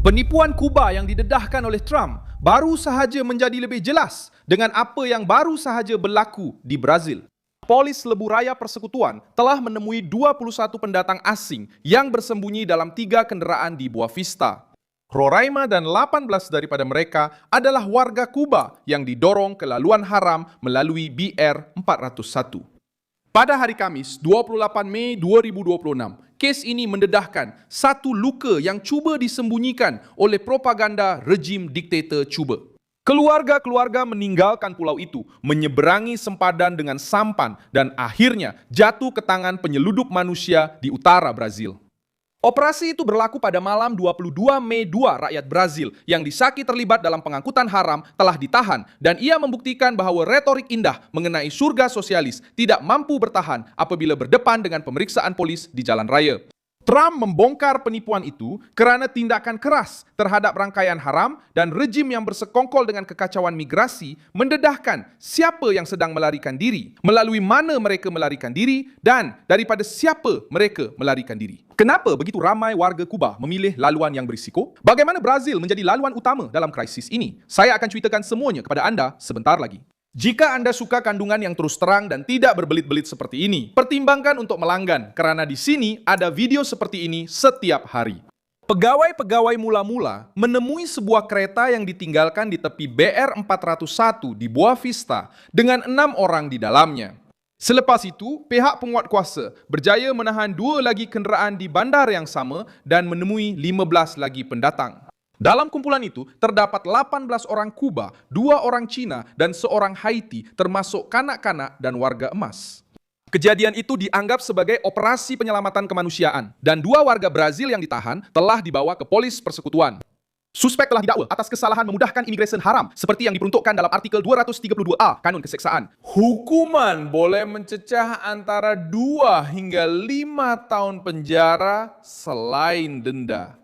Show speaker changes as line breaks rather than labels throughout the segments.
Penipuan Kuba yang didedahkan oleh Trump baru sahaja menjadi lebih jelas dengan apa yang baru sahaja berlaku di Brazil. Polis Lebuhraya Persekutuan telah menemui 21 pendatang asing yang bersembunyi dalam 3 kenderaan di Boa Vista. Roraima dan 18 daripada mereka adalah warga Kuba yang didorong ke laluan haram melalui BR 401. Pada hari Kamis, 28 Mei 2026, kes ini mendedahkan satu luka yang cuba disembunyikan oleh propaganda rejim diktator Cuba. Keluarga-keluarga meninggalkan pulau itu, menyeberangi sempadan dengan sampan dan akhirnya jatuh ke tangan penyeludup manusia di utara Brazil. Operasi itu berlaku pada malam 22 Mei 2. Rakyat Brazil yang disaki terlibat dalam pengangkutan haram telah ditahan dan ia membuktikan bahawa retorik indah mengenai surga sosialis tidak mampu bertahan apabila berdepan dengan pemeriksaan polis di jalan raya. Trump membongkar penipuan itu kerana tindakan keras terhadap rangkaian haram dan rejim yang bersekongkol dengan kekacauan migrasi mendedahkan siapa yang sedang melarikan diri, melalui mana mereka melarikan diri dan daripada siapa mereka melarikan diri. Kenapa begitu ramai warga Kuba memilih laluan yang berisiko? Bagaimana Brazil menjadi laluan utama dalam krisis ini? Saya akan ceritakan semuanya kepada anda sebentar lagi. Jika anda suka kandungan yang terus terang dan tidak berbelit-belit seperti ini, pertimbangkan untuk melanggan kerana di sini ada video seperti ini setiap hari. Pegawai-pegawai mula-mula menemui sebuah kereta yang ditinggalkan di tepi BR 401 di Boa Vista dengan 6 orang di dalamnya. Selepas itu, pihak penguatkuasa berjaya menahan 2 lagi kenderaan di bandar yang sama dan menemui 15 lagi pendatang. Dalam kumpulan itu, terdapat 18 orang Kuba, 2 orang Cina dan seorang Haiti termasuk kanak-kanak dan warga emas. Kejadian itu dianggap sebagai operasi penyelamatan kemanusiaan dan 2 warga Brazil yang ditahan telah dibawa ke polis persekutuan. Suspek telah didakwa atas kesalahan memudahkan imigresen haram seperti yang diperuntukkan dalam artikel 232A Kanun Keseksaan. Hukuman boleh mencecah antara 2 hingga 5 tahun penjara selain denda.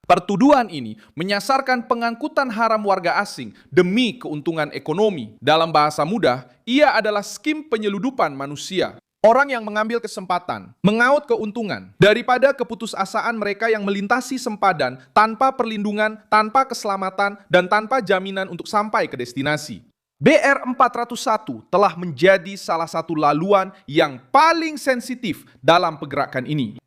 Pertuduhan ini menyasarkan pengangkutan haram warga asing demi keuntungan ekonomi. Dalam bahasa mudah, ia adalah skim penyeludupan manusia. Orang yang mengambil kesempatan, mengaut keuntungan daripada keputusasaan mereka yang melintasi sempadan tanpa perlindungan, tanpa keselamatan, dan tanpa jaminan untuk sampai ke destinasi. BR 401 telah menjadi salah satu laluan yang paling sensitif dalam pergerakan ini.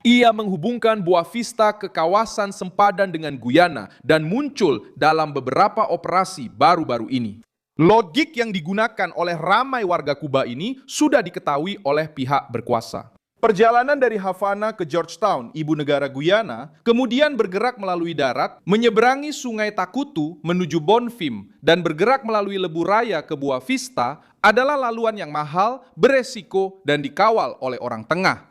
Ia menghubungkan Boa Vista ke kawasan sempadan dengan Guyana dan muncul dalam beberapa operasi baru-baru ini. Logik yang digunakan oleh ramai warga Kuba ini sudah diketahui oleh pihak berkuasa. Perjalanan dari Havana ke Georgetown, ibu negara Guyana, kemudian bergerak melalui darat, menyeberangi sungai Takutu menuju Bonfim, dan bergerak melalui Lebuhraya ke Boa Vista adalah laluan yang mahal, beresiko, dan dikawal oleh orang tengah.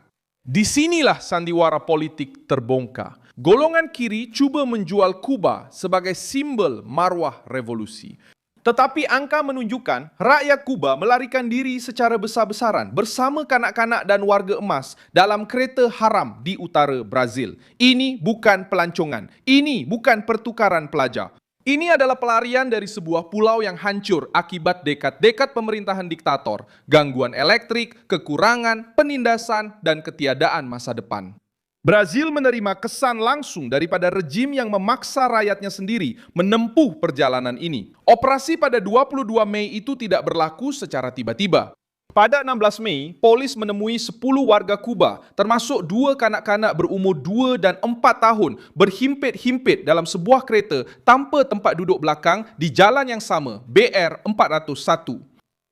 Disinilah sandiwara politik terbongkar. Golongan kiri cuba menjual Kuba sebagai simbol marwah revolusi. Tetapi angka menunjukkan rakyat Kuba melarikan diri secara besar-besaran bersama kanak-kanak dan warga emas dalam kereta haram di utara Brazil. Ini bukan pelancongan. Ini bukan pertukaran pelajar. Ini adalah pelarian dari sebuah pulau yang hancur akibat dekad-dekad pemerintahan diktator, gangguan elektrik, kekurangan, penindasan, dan ketiadaan masa depan. Brazil menerima kesan langsung daripada rejim yang memaksa rakyatnya sendiri menempuh perjalanan ini. Operasi pada 22 Mei itu tidak berlaku secara tiba-tiba. Pada 16 Mei, polis menemui 10 warga Kuba, termasuk 2 kanak-kanak berumur 2 dan 4 tahun, berhimpit-himpit dalam sebuah kereta tanpa tempat duduk belakang di jalan yang sama, BR 401.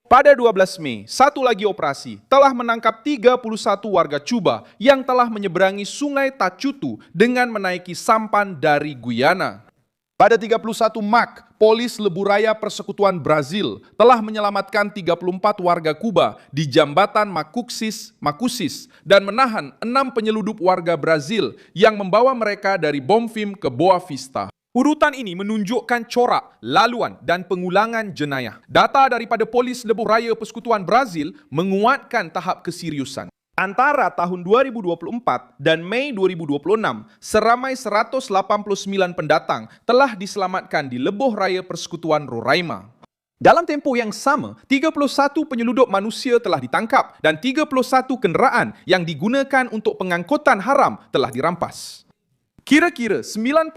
Pada 12 Mei, satu lagi operasi telah menangkap 31 warga Cuba yang telah menyeberangi sungai Tacutu dengan menaiki sampan dari Guyana. Pada 31 Mac, polis Lebuhraya Persekutuan Brazil telah menyelamatkan 34 warga Kuba di jambatan Macusis dan menahan 6 penyeludup warga Brazil yang membawa mereka dari Bonfim ke Boa Vista. Urutan ini menunjukkan corak, laluan dan pengulangan jenayah. Data daripada polis Lebuhraya Persekutuan Brazil menguatkan tahap keseriusan. Antara tahun 2024 dan Mei 2026, seramai 189 pendatang telah diselamatkan di Lebuhraya Persekutuan Roraima. Dalam tempoh yang sama, 31 penyeludup manusia telah ditangkap dan 31 kenderaan yang digunakan untuk pengangkutan haram telah dirampas. Kira-kira 91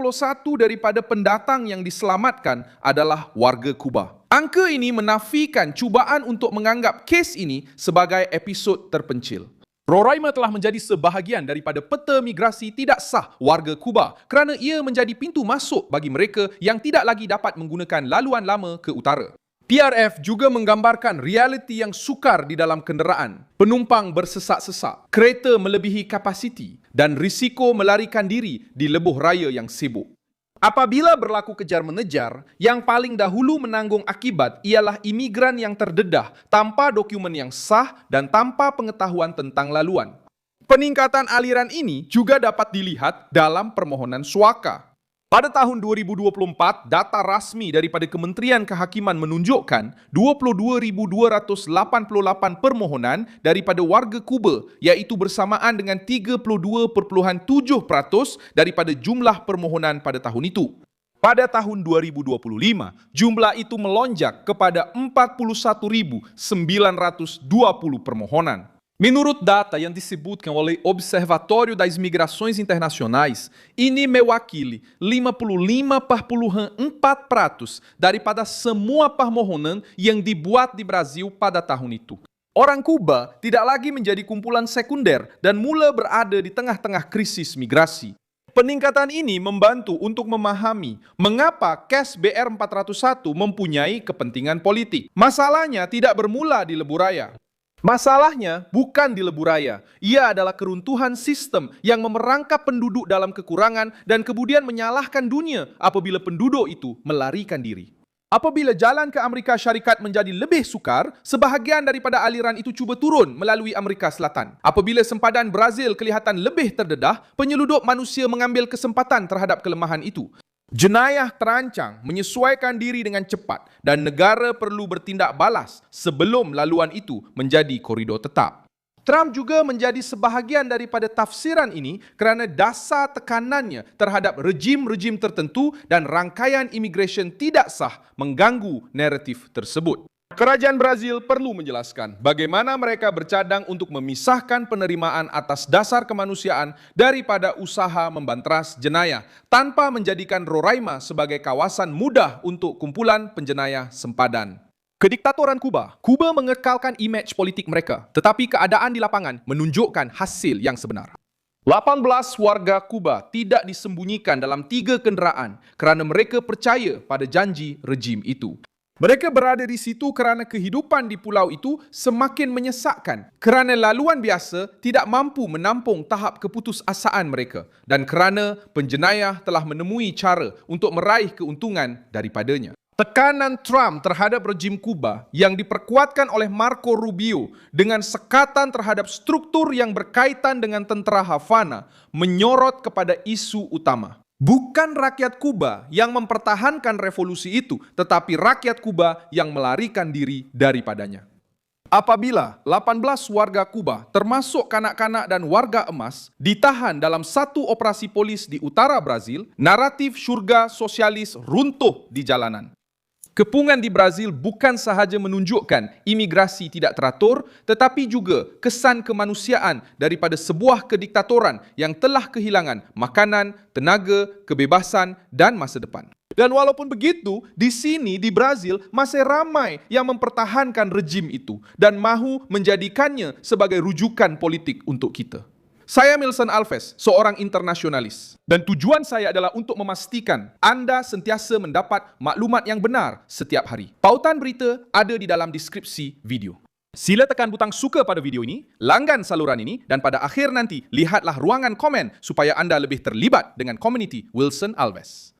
daripada pendatang yang diselamatkan adalah warga Kuba. Angka ini menafikan cubaan untuk menganggap kes ini sebagai episod terpencil. Roraima telah menjadi sebahagian daripada peta migrasi tidak sah warga Kuba kerana ia menjadi pintu masuk bagi mereka yang tidak lagi dapat menggunakan laluan lama ke utara. PRF juga menggambarkan realiti yang sukar di dalam kenderaan. Penumpang bersesak-sesak, kereta melebihi kapasiti dan risiko melarikan diri di lebuh raya yang sibuk. Apabila berlaku kejar-mengejar, yang paling dahulu menanggung akibat ialah imigran yang terdedah tanpa dokumen yang sah dan tanpa pengetahuan tentang laluan. Peningkatan aliran ini juga dapat dilihat dalam permohonan suaka. Pada tahun 2024, data rasmi daripada Kementerian Kehakiman menunjukkan 22,288 permohonan daripada warga Kuba, iaitu bersamaan dengan 32.7% daripada jumlah permohonan pada tahun itu. Pada tahun 2025, jumlah itu melonjak kepada 41,920 permohonan. Menurut data yang disebutkan oleh Observatório das Migrações Internacionais, ini mewakili 55,4% daripada semua permohonan yang dibuat di Brasil pada tahun itu. Orang Kuba tidak lagi menjadi kumpulan sekunder dan mula berada di tengah-tengah krisis migrasi. Peningkatan ini membantu untuk memahami mengapa kes BR401 mempunyai kepentingan politik. Masalahnya tidak bermula di lebuh raya. Masalahnya bukan di lebuh raya. Ia adalah keruntuhan sistem yang memerangkap penduduk dalam kekurangan dan kemudian menyalahkan dunia apabila penduduk itu melarikan diri. Apabila jalan ke Amerika Syarikat menjadi lebih sukar, sebahagian daripada aliran itu cuba turun melalui Amerika Selatan. Apabila sempadan Brazil kelihatan lebih terdedah, penyelundup manusia mengambil kesempatan terhadap kelemahan itu. Jenayah terancang menyesuaikan diri dengan cepat dan negara perlu bertindak balas sebelum laluan itu menjadi koridor tetap. Trump juga menjadi sebahagian daripada tafsiran ini kerana dasar tekanannya terhadap rejim-rejim tertentu dan rangkaian imigresen tidak sah mengganggu naratif tersebut. Kerajaan Brazil perlu menjelaskan bagaimana mereka bercadang untuk memisahkan penerimaan atas dasar kemanusiaan daripada usaha membanteras jenayah tanpa menjadikan Roraima sebagai kawasan mudah untuk kumpulan penjenayah sempadan. Kediktatoran Kuba mengekalkan imej politik mereka, tetapi keadaan di lapangan menunjukkan hasil yang sebenar. 18 warga Kuba tidak disembunyikan dalam 3 kenderaan kerana mereka percaya pada janji rejim itu. Mereka berada di situ kerana kehidupan di pulau itu semakin menyesakkan kerana laluan biasa tidak mampu menampung tahap keputusasaan mereka dan kerana penjenayah telah menemui cara untuk meraih keuntungan daripadanya. Tekanan Trump terhadap rejim Kuba yang diperkuatkan oleh Marco Rubio dengan sekatan terhadap struktur yang berkaitan dengan tentera Havana menyorot kepada isu utama. Bukan rakyat Kuba yang mempertahankan revolusi itu, tetapi rakyat Kuba yang melarikan diri daripadanya. Apabila 18 warga Kuba, termasuk kanak-kanak dan warga emas, ditahan dalam satu operasi polis di utara Brazil, naratif syurga sosialis runtuh di jalanan. Kepungan di Brazil bukan sahaja menunjukkan imigrasi tidak teratur, tetapi juga kesan kemanusiaan daripada sebuah kediktatoran yang telah kehilangan makanan, tenaga, kebebasan dan masa depan. Dan walaupun begitu, di sini di Brazil masih ramai yang mempertahankan rejim itu dan mahu menjadikannya sebagai rujukan politik untuk kita. Saya Milson Alves, seorang internasionalis. Dan tujuan saya adalah untuk memastikan anda sentiasa mendapat maklumat yang benar setiap hari. Pautan berita ada di dalam deskripsi video. Sila tekan butang suka pada video ini, langgan saluran ini dan pada akhir nanti lihatlah ruangan komen supaya anda lebih terlibat dengan komuniti Wilson Alves.